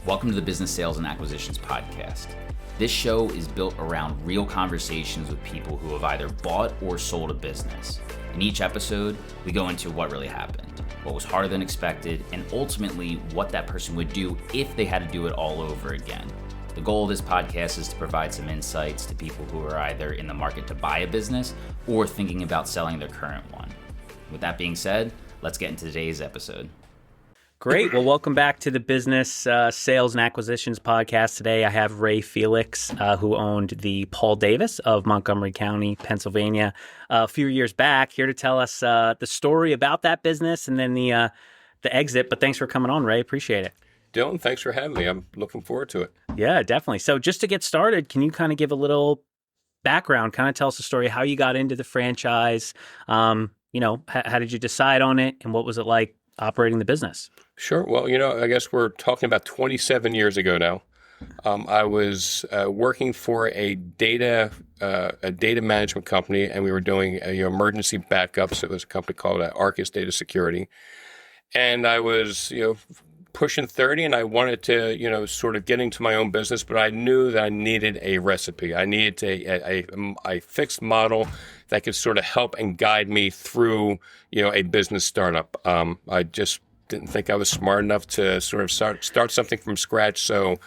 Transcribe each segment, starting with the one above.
Welcome to the Business Sales and Acquisitions Podcast. This show is built around real conversations with people who have either bought or sold a business. In each episode, we go into what really happened, what was harder than expected, and ultimately what that person would do if they had to do it all over again. The goal of this podcast is to provide some insights to people who are either in the market to buy a business or thinking about selling their current one. With that being said, let's get into today's episode. Great. Well, welcome back to the Business Sales and Acquisitions Podcast. Today I have Ray Felix, who owned the Paul Davis of Montgomery County, Pennsylvania, a few years back, here to tell us the story about that business and then the exit. But thanks for coming on, Ray. Appreciate it. Dylan, thanks for having me. I'm looking forward to it. Yeah, definitely. So just to get started, can you kind of give a little background, kind of tell us the story, how you got into the franchise, how did you decide on it, and what was it like operating the business? Sure. Well, I guess we're talking about 27 years ago now. I was working for a data management company, and we were doing emergency backups. It was a company called Arcus Data Security, and I was pushing 30, and I wanted to sort of get into my own business, but I knew that I needed a recipe. I needed a fixed model that could sort of help and guide me through a business startup. I just didn't think I was smart enough to sort of start something from scratch. So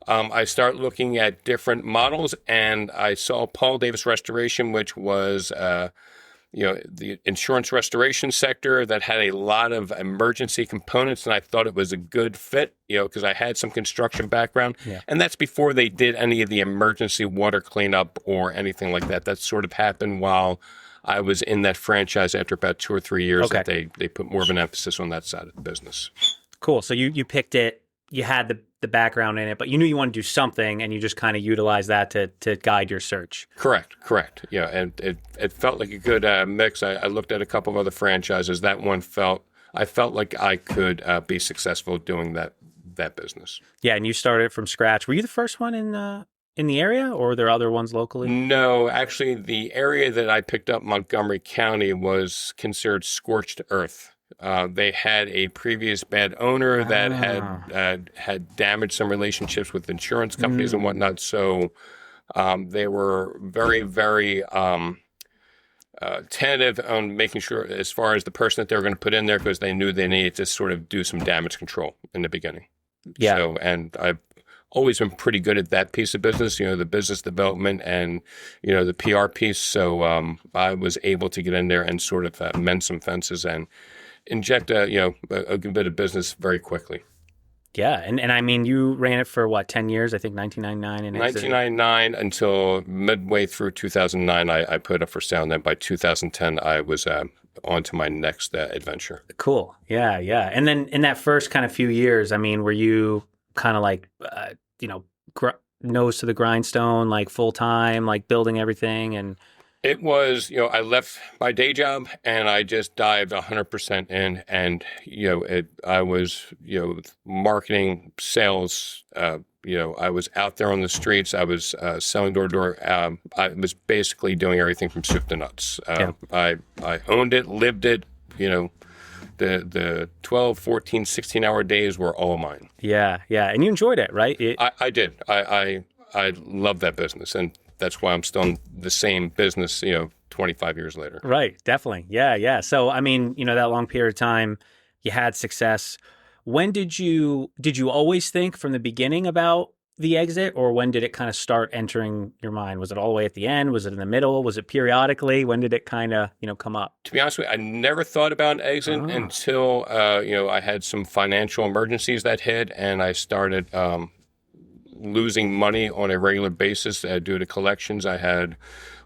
I started looking at different models, and I saw Paul Davis Restoration, which was the insurance restoration sector that had a lot of emergency components, and I thought it was a good fit, because I had some construction background. Yeah. And that's before they did any of the emergency water cleanup or anything like that. That sort of happened while I was in that franchise after about 2 or 3 years. Okay. That they put more of an emphasis on that side of the business. Cool. So you picked it, you had the background in it, but you knew you wanted to do something, and you just kind of utilized that to guide your search. Correct. Yeah, and it felt like a good mix. I looked at a couple of other franchises. That one I felt like I could be successful doing that business. Yeah, and you started from scratch. Were you the first one in the area, or were there other ones locally? No, actually, the area that I picked up, Montgomery County, was considered scorched earth. They had a previous bad owner that had damaged some relationships with insurance companies and whatnot. So they were very, very tentative on making sure, as far as the person that they were going to put in there, because they knew they needed to sort of do some damage control in the beginning. Yeah. So, and I've always been pretty good at that piece of business, the business development and, the PR piece. So I was able to get in there and sort of mend some fences and inject a good bit of business very quickly. Yeah, and I mean, you ran it for 10 years? I think 1999 and 1999 until midway through 2009, I put it up for sale, and then by 2010, I was on to my next adventure. Cool. Yeah. And then in that first kind of few years, I mean, were you kind of like, nose to the grindstone, like full time, like building everything? And it was, I left my day job and I just dived 100% in, and, I was, marketing, sales, I was out there on the streets. I was selling door to door. I was basically doing everything from soup to nuts. I owned it, lived it, the 12, 14, 16-hour days were all mine. Yeah. And you enjoyed it, right? I did. I love that business, and that's why I'm still in the same business, 25 years later. Right. Definitely. Yeah. So, I mean, that long period of time, you had success. When did you always think from the beginning about the exit, or when did it kind of start entering your mind? Was it all the way at the end? Was it in the middle? Was it periodically? When did it kind of, come up? To be honest with you, I never thought about an exit until, I had some financial emergencies that hit, and I started losing money on a regular basis due to collections. I had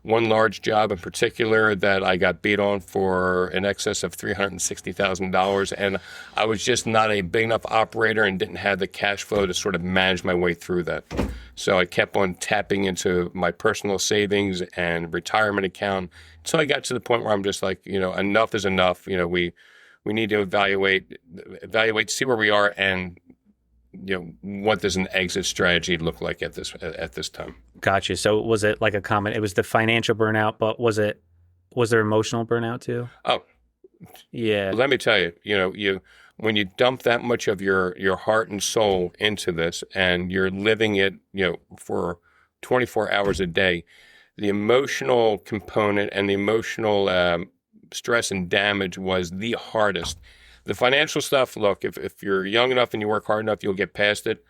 one large job in particular that I got beat on for in excess of $360,000, and I was just not a big enough operator and didn't have the cash flow to sort of manage my way through that. So I kept on tapping into my personal savings and retirement account until I got to the point where I'm just like, enough is enough. We need to evaluate, see where we are, and what does an exit strategy look like at this time? Gotcha. So was it like it was the financial burnout, but was there emotional burnout too? Oh, yeah. Let me tell you, when you dump that much of your heart and soul into this and you're living it, for 24 hours a day, the emotional component and the emotional stress and damage was the hardest. The financial stuff, look, if you're young enough and you work hard enough, you'll get past it.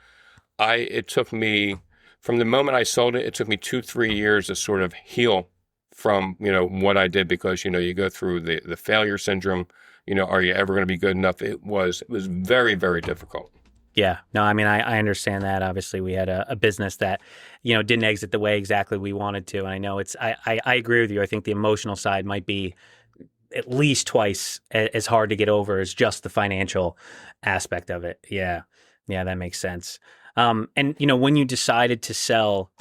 It took me, from the moment I sold it, it took me 2-3 years to sort of heal from, what I did, because, you go through the failure syndrome. Are you ever going to be good enough? It was very, very difficult. Yeah, no, I mean, I understand that. Obviously, we had a business that, didn't exit the way exactly we wanted to. And I know I agree with you. I think the emotional side might be at least twice as hard to get over as just the financial aspect of it. Yeah, that makes sense. And, when you decided to sell,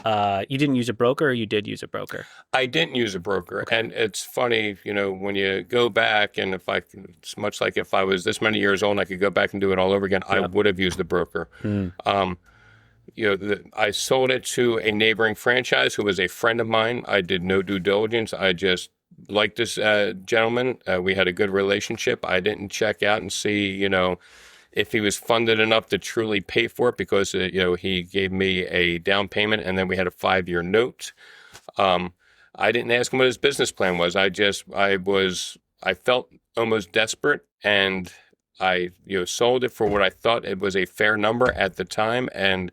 you didn't use a broker, or you did use a broker? I didn't use a broker. Okay. And it's funny, when you go back, and it's much like if I was this many years old and I could go back and do it all over again, yep, I would have used the broker. I sold it to a neighboring franchise who was a friend of mine. I did no due diligence. I just liked this gentleman. We had a good relationship. I didn't check out and see, if he was funded enough to truly pay for it, because, he gave me a down payment and then we had a 5-year note. I didn't ask him what his business plan was. I felt almost desperate, and I, sold it for what I thought it was a fair number at the time. And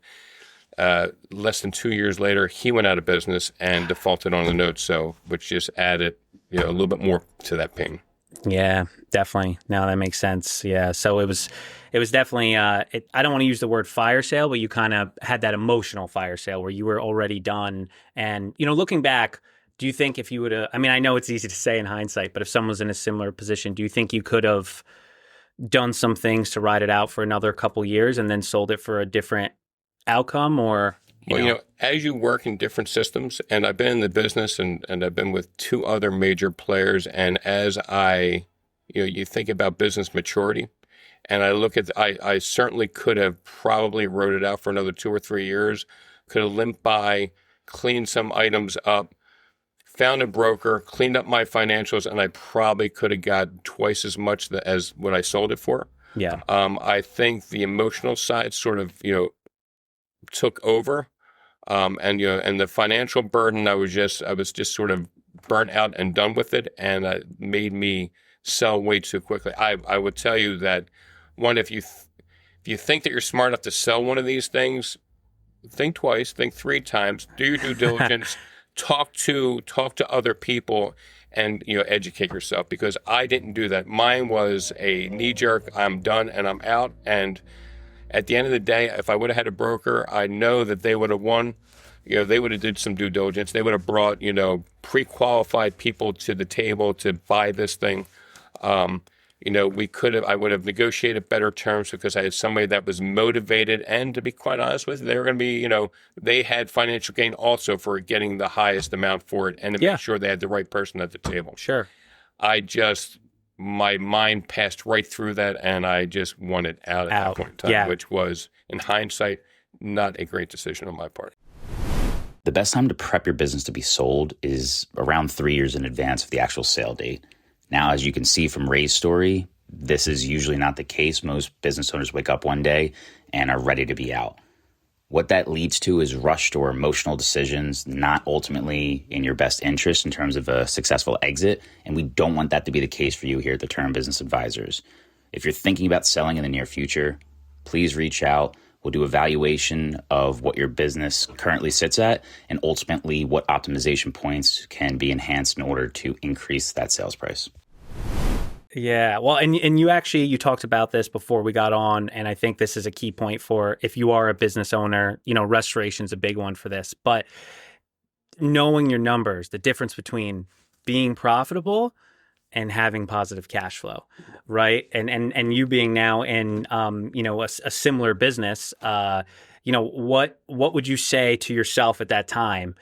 less than 2 years later, he went out of business and defaulted on the note. So, which just added, a little bit more to that pain. Yeah, definitely. No, that makes sense. Yeah. So it was definitely, I don't want to use the word fire sale, but you kind of had that emotional fire sale where you were already done. And, looking back, do you think if you would have, I mean, I know it's easy to say in hindsight, but if someone was in a similar position, do you think you could have done some things to ride it out for another couple years and then sold it for a different outcome? Or, as you work in different systems, and I've been in the business and I've been with 2 other major players, and as you think about business maturity, and I look at, I certainly could have probably wrote it out for another 2 or 3 years, could have limped by, cleaned some items up, found a broker, cleaned up my financials, and I probably could have got twice as much as what I sold it for. Yeah. I think the emotional side sort of, took over. And the financial burden, I was just sort of burnt out and done with it, and it made me sell way too quickly. I would tell you that, one, if you think that you're smart enough to sell one of these things, think twice, think 3 times, do your due diligence, talk to other people, and educate yourself, because I didn't do that. Mine was a knee jerk. I'm done and I'm out. And at the end of the day, if I would have had a broker, I know that they would have won. They would have did some due diligence. They would have brought, pre-qualified people to the table to buy this thing. I would have negotiated better terms, because I had somebody that was motivated. And to be quite honest with you, they were going to be, they had financial gain also for getting the highest amount for it, and to make sure they had the right person at the table. Sure. My mind passed right through that, and I just wanted out at that point in time, which was, in hindsight, not a great decision on my part. The best time to prep your business to be sold is around 3 years in advance of the actual sale date. Now, as you can see from Ray's story, this is usually not the case. Most business owners wake up one day and are ready to be out. What that leads to is rushed or emotional decisions, not ultimately in your best interest in terms of a successful exit. And we don't want that to be the case for you here at the Turn Business Advisors. If you're thinking about selling in the near future, please reach out. We'll do a valuation of what your business currently sits at, and ultimately what optimization points can be enhanced in order to increase that sales price. Yeah, well, and you talked about this before we got on, and I think this is a key point for if you are a business owner. Restoration's a big one for this, but knowing your numbers, the difference between being profitable and having positive cash flow, right? And you being now in a similar business, what would you say to yourself at that time,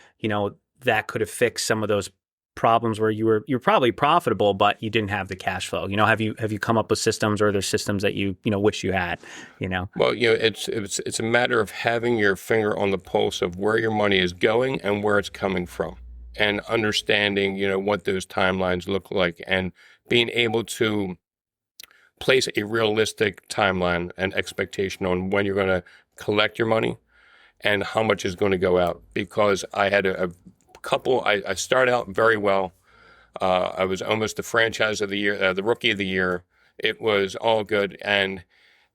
that could have fixed some of those problems where you're probably profitable, but you didn't have the cash flow? Have you come up with systems, or are there systems that you wish you had? Well, it's a matter of having your finger on the pulse of where your money is going and where it's coming from, and understanding what those timelines look like, and being able to place a realistic timeline and expectation on when you're going to collect your money and how much is going to go out. Because I had a couple, I started out very well. I was almost the franchise of the year, the rookie of the year. It was all good. And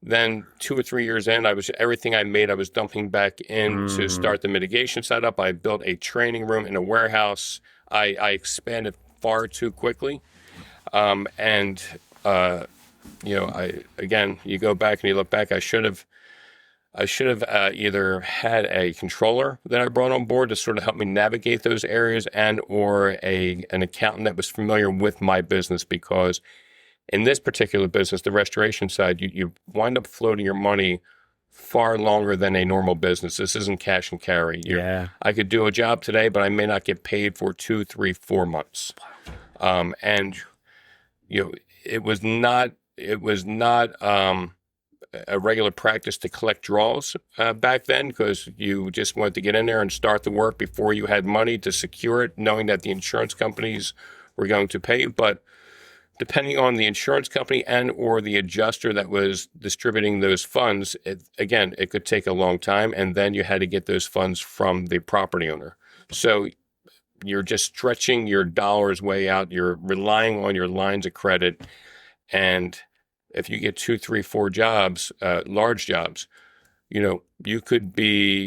then 2 or 3 years in, everything I made, I was dumping back in to start the mitigation setup. I built a training room in a warehouse. I expanded far too quickly. You go back and you look back, I should have either had a controller that I brought on board to sort of help me navigate those areas, and or an accountant that was familiar with my business, because in this particular business, the restoration side, you wind up floating your money far longer than a normal business. This isn't cash and carry. I could do a job today, but I may not get paid for 2, 3, 4 months. It was not a regular practice to collect draws back then, because you just wanted to get in there and start the work before you had money to secure it, knowing that the insurance companies were going to pay you. But depending on the insurance company and or the adjuster that was distributing those funds, it could take a long time, and then you had to get those funds from the property owner. So you're just stretching your dollars way out. You're relying on your lines of credit, and if you get 2, 3, 4 jobs, large jobs, you could be,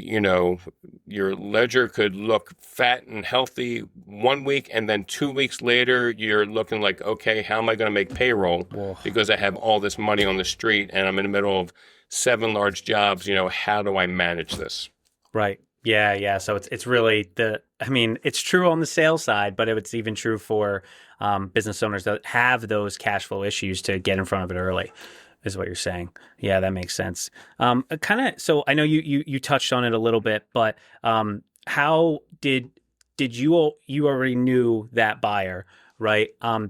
your ledger could look fat and healthy 1 week, and then 2 weeks later, you're looking like, okay, how am I going to make payroll? Whoa. Because I have all this money on the street and I'm in the middle of 7 large jobs. How do I manage this? Right. Yeah. So it's really it's true on the sales side, but it's even true for business owners that have those cash flow issues to get in front of it early, is what you're saying. Yeah, that makes sense. So I know you touched on it a little bit, but how did you already knew that buyer, right?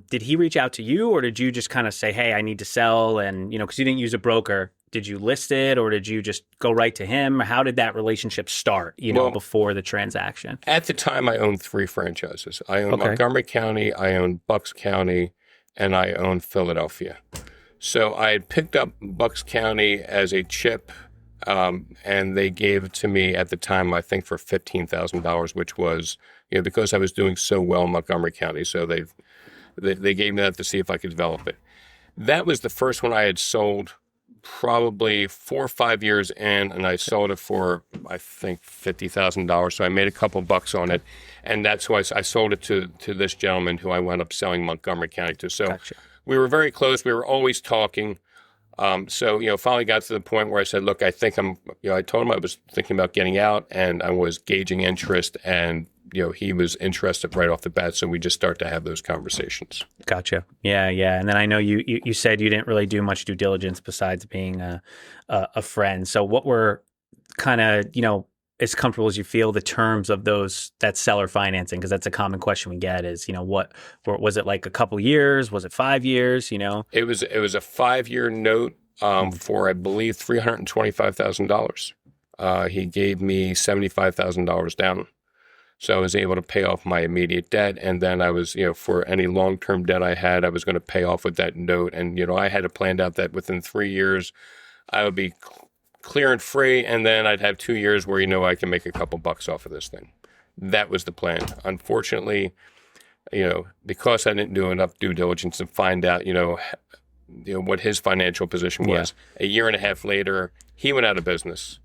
Did he reach out to you, or did you just kind of say, hey, I need to sell, and because you didn't use a broker, did you list it, or did you just go right to him? How did that relationship start, before the transaction? At the time, I owned 3 franchises. I owned Montgomery County, I owned Bucks County, and I owned Philadelphia. So I had picked up Bucks County as a chip, and they gave it to me at the time, I think, for $15,000, which was, because I was doing so well in Montgomery County. So they gave me that to see if I could develop it. That was the first one I had sold probably 4 or 5 years in, and I sold it for, I think, $50,000. So I made a couple bucks on it, and that's why I sold it to this gentleman who I wound up selling Montgomery County to. So gotcha. We were very close. We were always talking. Finally got to the point where I said, look, I think I told him I was thinking about getting out, and I was gauging interest, and he was interested right off the bat. So we just start to have those conversations. Gotcha. Yeah. And then I know you said you didn't really do much due diligence besides being a friend. So what were kind of, as comfortable as you feel the terms of that seller financing? Because that's a common question we get is, what was it, like a couple years? Was it 5 years? It was a 5-year note for, I believe, $325,000. He gave me $75,000 down. So I was able to pay off my immediate debt. And then I was, for any long-term debt I had, I was going to pay off with that note. And, I had it planned out that within 3 years, I would be clear and free. And then I'd have 2 years where, I can make a couple bucks off of this thing. That was the plan. Unfortunately, because I didn't do enough due diligence to find out, what his financial position was. Yeah. A year and a half later, he went out of business.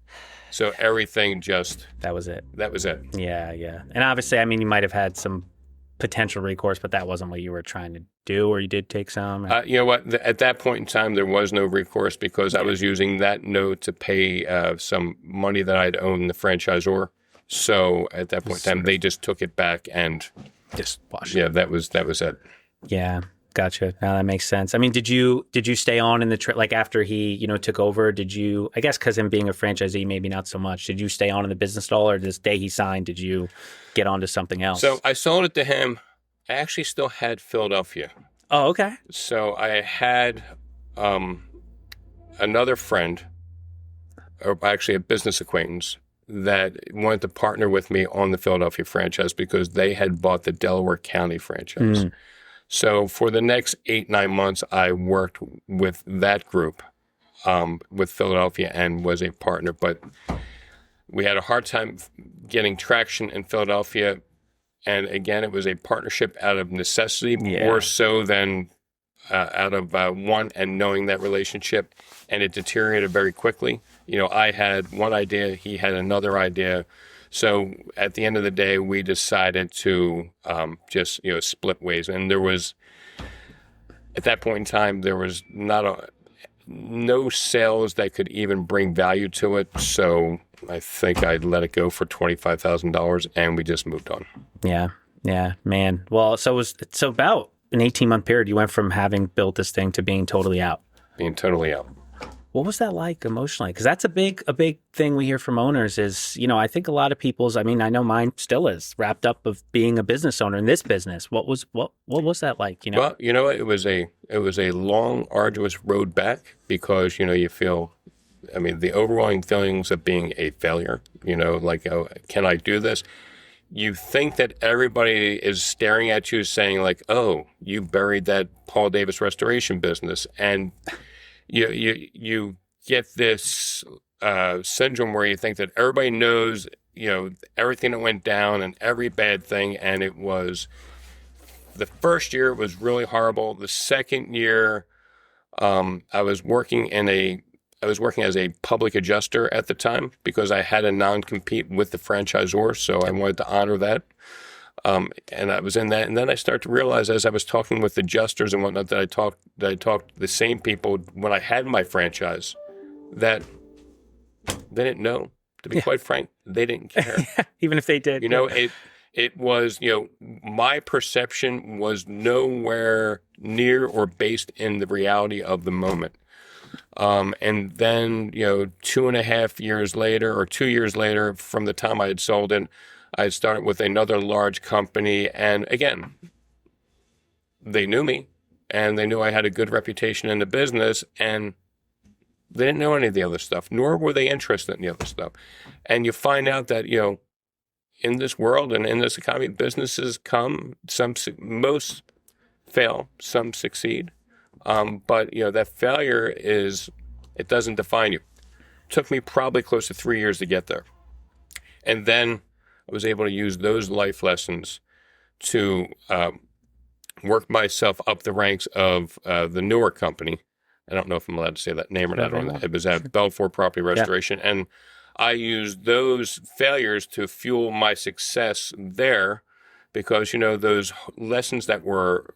So everything that was it. Yeah. And obviously, you might have had some potential recourse, but that wasn't what you were trying to do, or you did take some? You know what? At that point in time, there was no recourse because I was using that note to pay some money that I'd owed the franchisor. So at that point in time, they just took it back and just washed it. Yeah, that was it. Yeah. Gotcha. Now that makes sense. Did you stay on in the like after he, took over? Did you, I guess because him being a franchisee, maybe not so much. Did you stay on in the business at all, or this day he signed, did you get on to something else? So I sold it to him. I actually still had Philadelphia. Oh, okay. So I had another friend, or actually a business acquaintance, that wanted to partner with me on the Philadelphia franchise because they had bought the Delaware County franchise. So for the next 8-9 months, I worked with that group, with Philadelphia, and was a partner. But we had a hard time getting traction in Philadelphia. And again, it was a partnership out of necessity, more so than out of want and knowing that relationship. And it deteriorated very quickly. I had one idea, he had another idea. So at the end of the day, we decided to just split ways. And there was, at that point in time, there was no sales that could even bring value to it. So I think I let it go for $25,000, and we just moved on. Yeah, man. Well, so about an 18-month period, you went from having built this thing to being totally out. What was that like emotionally? Because that's a big thing we hear from owners is, I think a lot of people's, I know mine still is wrapped up of being a business owner in this business. What was that like? Well, it was a long, arduous road back because, you feel, the overwhelming feelings of being a failure, like, oh, can I do this? You think that everybody is staring at you saying like, oh, you buried that Paul Davis restoration business. And you get this syndrome where you think that everybody knows, everything that went down and every bad thing. And it was, the first year was really horrible. The second year, I was working as a public adjuster at the time because I had a non-compete with the franchisor. So I wanted to honor that. And I was in that, and then I started to realize as I was talking with adjusters and whatnot that I talked to the same people when I had my franchise that they didn't know. To be quite frank, they didn't care. Even if they did. It was, my perception was nowhere near or based in the reality of the moment. And then, 2.5 years later or 2 years later from the time I had sold it, I started with another large company, and again, they knew me, and they knew I had a good reputation in the business, and they didn't know any of the other stuff, nor were they interested in the other stuff. And you find out that, in this world and in this economy, businesses come, most fail, some succeed, but, that failure it doesn't define you. It took me probably close to 3 years to get there. And then I was able to use those life lessons to work myself up the ranks of the newer company. I don't know if I'm allowed to say that name or not. It was at Belfour Property Restoration. Yeah. And I used those failures to fuel my success there because, those lessons that were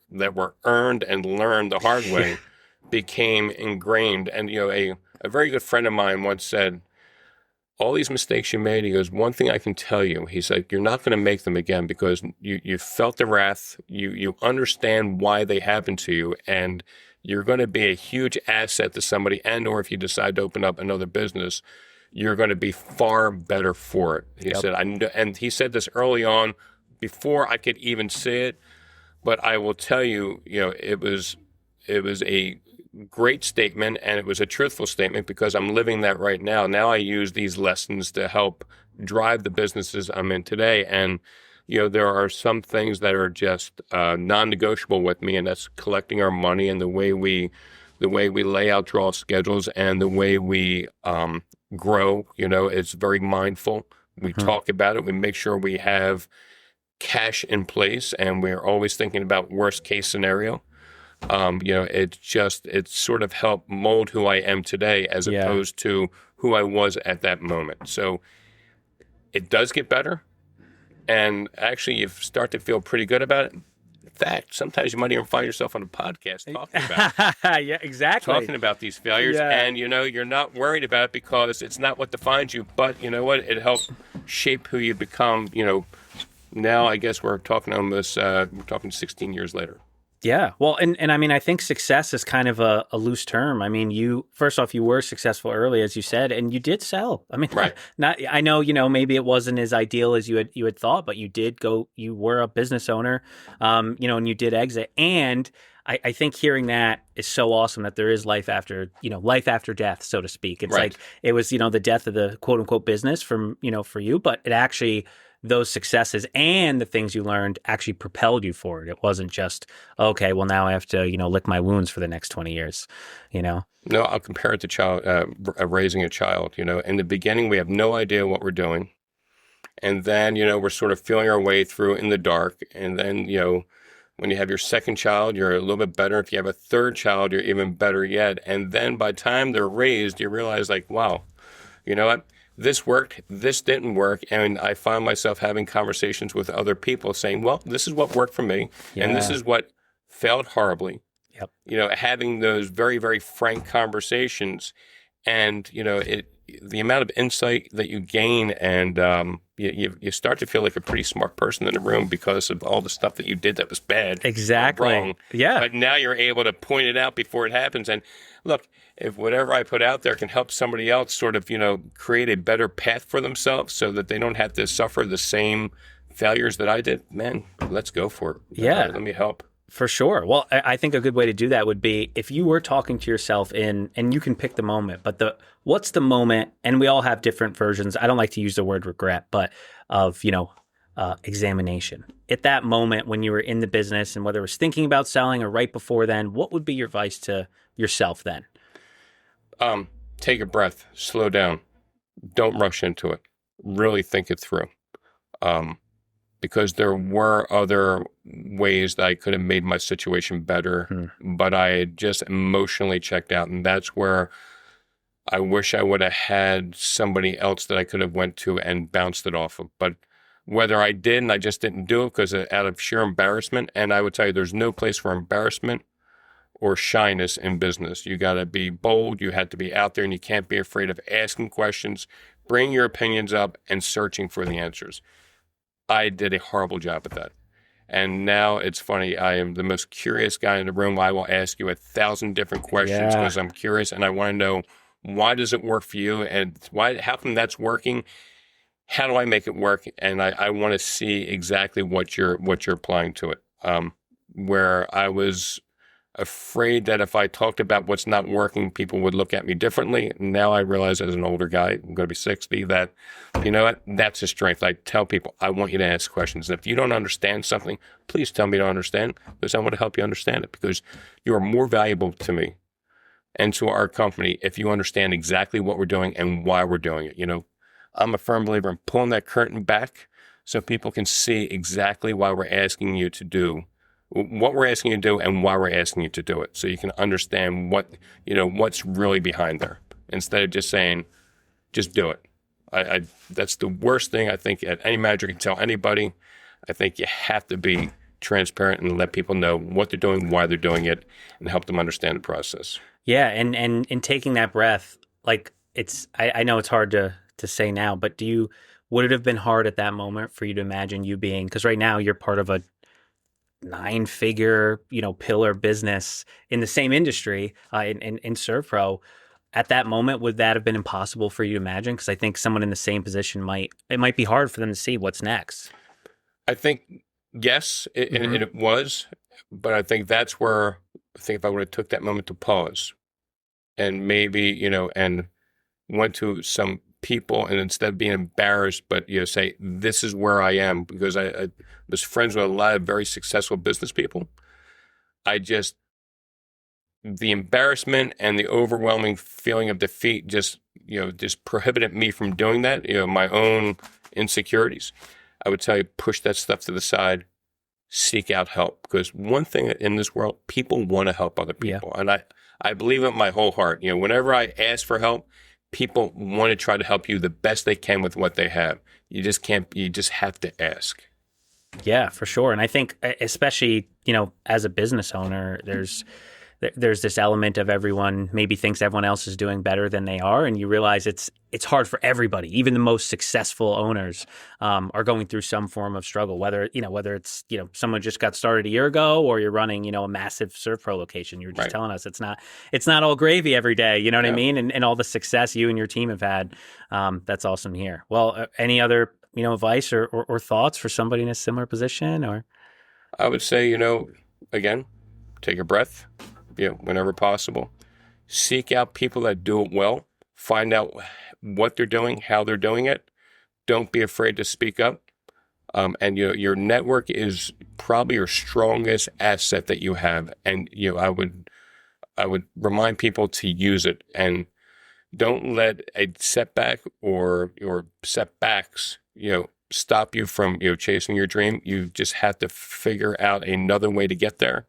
earned and learned the hard way became ingrained. And, a very good friend of mine once said, all these mistakes you made, he goes, one thing I can tell you, he said, you're not going to make them again because you felt the wrath, you understand why they happened to you, and you're going to be a huge asset to somebody, and or if you decide to open up another business, you're going to be far better for it. He said, and he said this early on before I could even say it, but I will tell you, it was a great statement, and it was a truthful statement because I'm living that right now. Now I use these lessons to help drive the businesses I'm in today. And, there are some things that are just non-negotiable with me, and that's collecting our money and the way we lay out draw schedules and the way we grow. It's very mindful. We talk about it. We make sure we have cash in place, and we're always thinking about worst case scenario. It sort of helped mold who I am today as opposed to who I was at that moment. So it does get better. And actually, you start to feel pretty good about it. In fact, sometimes you might even find yourself on a podcast talking about it. Yeah, exactly. Talking about these failures. Yeah. And, you're not worried about it because it's not what defines you. But you know what? It helped shape who you become. Now I guess we're talking almost, 16 years later. Yeah. Well, and I think success is kind of a loose term. First off, you were successful early, as you said, and you did sell. Right. I know, maybe it wasn't as ideal as you had thought, but you were a business owner, and you did exit. And I think hearing that is so awesome that there is life after death, so to speak. It's right. Like it was, the death of the quote unquote business for you, but it actually, those successes and the things you learned actually propelled you forward. It wasn't just, okay, well, now I have to, lick my wounds for the next 20 years, No, I'll compare it to raising a child. In the beginning, we have no idea what we're doing. And then, we're sort of feeling our way through in the dark. And then, when you have your second child, you're a little bit better. If you have a third child, you're even better yet. And then by the time they're raised, you realize like, wow, you know what? This worked, this didn't work. And I find myself having conversations with other people saying, well, this is what worked for me. Yeah. And this is what failed horribly. Yep. Having those very, very frank conversations and, the amount of insight that you gain and you start to feel like a pretty smart person in the room because of all the stuff that you did that was bad. Exactly. Wrong. Yeah. But now you're able to point it out before it happens. And look, if whatever I put out there can help somebody else sort of, create a better path for themselves so that they don't have to suffer the same failures that I did, man, let's go for it. Yeah. Let me help. For sure. Well, I think a good way to do that would be if you were talking to yourself and you can pick the moment, but what's the moment, and we all have different versions. I don't like to use the word regret, but of, examination. At that moment when you were in the business and whether it was thinking about selling or right before then, what would be your advice to yourself then? Take a breath, slow down. Don't rush into it. Really think it through. Because there were other ways that I could have made my situation better, but I had just emotionally checked out. And that's where I wish I would have had somebody else that I could have went to and bounced it off of. But whether I did and I just didn't do it because out of sheer embarrassment, and I would tell you there's no place for embarrassment or shyness in business. You got to be bold. You have to be out there and you can't be afraid of asking questions, bringing your opinions up and searching for the answers. I did a horrible job at that. And now it's how I am the most curious guy in the room. I will ask you 1,000 different questions because I'm curious and I want to know, why does it work for you? And how come that's working? How do I make it work? And I want to see exactly what you're applying to it. Where I was afraid that if I talked about what's not working, people would look at me differently. Now I realize as an older guy, I'm going to be 60, that, you know what, that's a strength. I tell people, I want you to ask questions. And if you don't understand something, please tell me you don't understand, because I want to help you understand it, because you are more valuable to me and to our company if you understand exactly what we're doing and why we're doing it. I'm a firm believer in pulling that curtain back so people can see exactly why we're asking you to do what we're asking you to do and why we're asking you to do it, so you can understand what's really behind there, instead of just saying, just do it. That's the worst thing I think any manager can tell anybody. I think you have to be transparent and let people know what they're doing, why they're doing it, and help them understand the process. Yeah, and in taking that breath, like I know it's hard to say now, but would it have been hard at that moment for you to imagine you being, because right now you're part of a 9-figure, pillar business in the same industry, in ServPro. At that moment, would that have been impossible for you to imagine? Because I think someone in the same position might be hard for them to see what's next. I think, yes, it was, but I think that's where, if I would have took that moment to pause and maybe, and went to some people, and instead of being embarrassed, but say, this is where I am, because I was friends with a lot of very successful business people. The embarrassment and the overwhelming feeling of defeat just prohibited me from doing that. My own insecurities. I would tell you, push that stuff to the side, seek out help, because one thing in this world, people want to help other people. Yeah. And I believe it in my whole heart. Whenever I ask for help, people want to try to help you the best they can with what they have. You just have to ask. Yeah, for sure. And I think especially, as a business owner, there's this element of everyone maybe thinks everyone else is doing better than they are. And you realize it's hard for everybody. Even the most successful owners are going through some form of struggle, whether it's, someone just got started a year ago, or you're running, a massive ServPro location. You were just telling us it's not all gravy every day. You know what I mean? And all the success you and your team have had. That's awesome to hear. Well, any other, advice or thoughts for somebody in a similar position? Or I would say, again, take a breath. Whenever possible, seek out people that do it well, find out what they're doing, how they're doing it. Don't be afraid to speak up. And your network is probably your strongest asset that you have. And I would remind people to use it, and don't let a setback or setbacks stop you from chasing your dream. You just have to figure out another way to get there,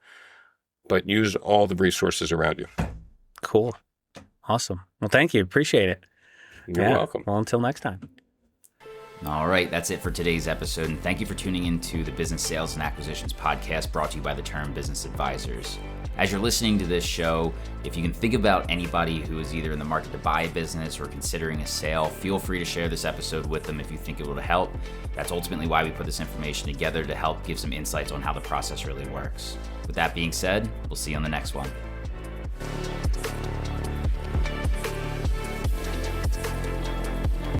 but use all the resources around you. Cool. Awesome. Well, thank you. Appreciate it. You're welcome. Well, until next time. All right, that's it for today's episode, and thank you for tuning into the Business Sales and Acquisitions podcast brought to you by the Term Business Advisors. As you're listening to this show, if you can think about anybody who is either in the market to buy a business or considering a sale, feel free to share this episode with them if you think it will help. That's ultimately why we put this information together, to help give some insights on how the process really works. With that being said, we'll see you on the next one.